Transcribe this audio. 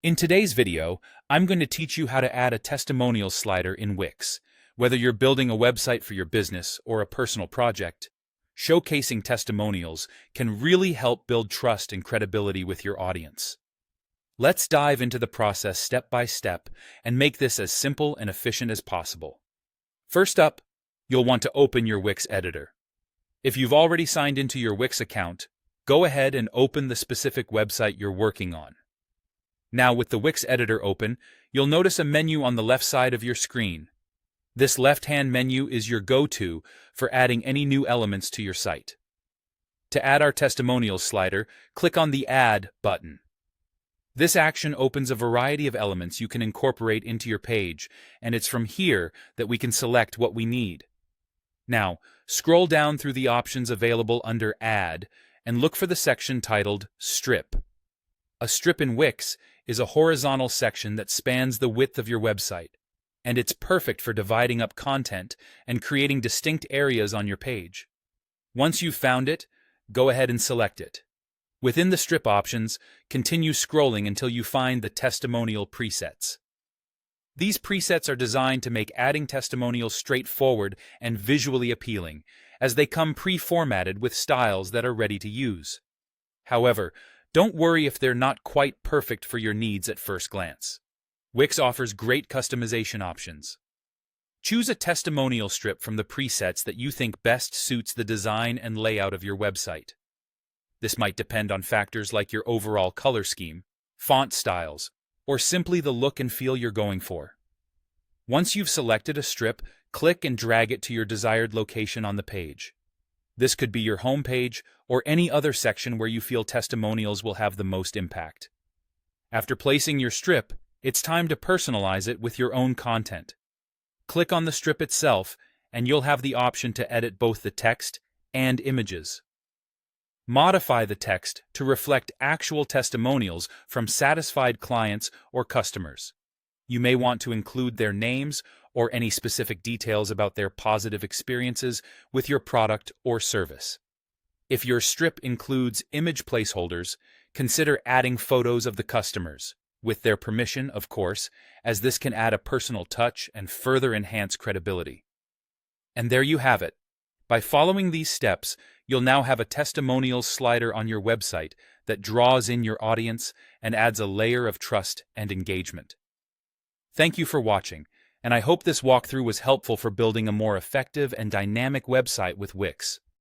In today's video, I'm going to teach you how to add a testimonial slider in Wix. Whether you're building a website for your business or a personal project, showcasing testimonials can really help build trust and credibility with your audience. Let's dive into the process step by step and make this as simple and efficient as possible. First up, you'll want to open your Wix editor. If you've already signed into your Wix account, go ahead and open the specific website you're working on. Now, with the Wix editor open, you'll notice a menu on the left side of your screen. This left-hand menu is your go-to for adding any new elements to your site. To add our testimonials slider, click on the Add button. This action opens a variety of elements you can incorporate into your page, and it's from here that we can select what we need. Now, scroll down through the options available under Add and look for the section titled Strip. A strip in Wix is a horizontal section that spans the width of your website, and it's perfect for dividing up content and creating distinct areas on your page. Once you've found it, go ahead and select it. Within the strip options, continue scrolling until you find the testimonial presets. These presets are designed to make adding testimonials straightforward and visually appealing, as they come pre-formatted with styles that are ready to use. However, don't worry if they're not quite perfect for your needs at first glance. Wix offers great customization options. Choose a testimonial strip from the presets that you think best suits the design and layout of your website. This might depend on factors like your overall color scheme, font styles, or simply the look and feel you're going for. Once you've selected a strip, click and drag it to your desired location on the page. This could be your home page or any other section where you feel testimonials will have the most impact. After placing your strip, it's time to personalize it with your own content. Click on the strip itself, and you'll have the option to edit both the text and images. Modify the text to reflect actual testimonials from satisfied clients or customers. You may want to include their names or any specific details about their positive experiences with your product or service. If your strip includes image placeholders, consider adding photos of the customers, with their permission, of course, as this can add a personal touch and further enhance credibility. And there you have it. By following these steps, you'll now have a testimonials slider on your website that draws in your audience and adds a layer of trust and engagement. Thank you for watching, and I hope this walkthrough was helpful for building a more effective and dynamic website with Wix.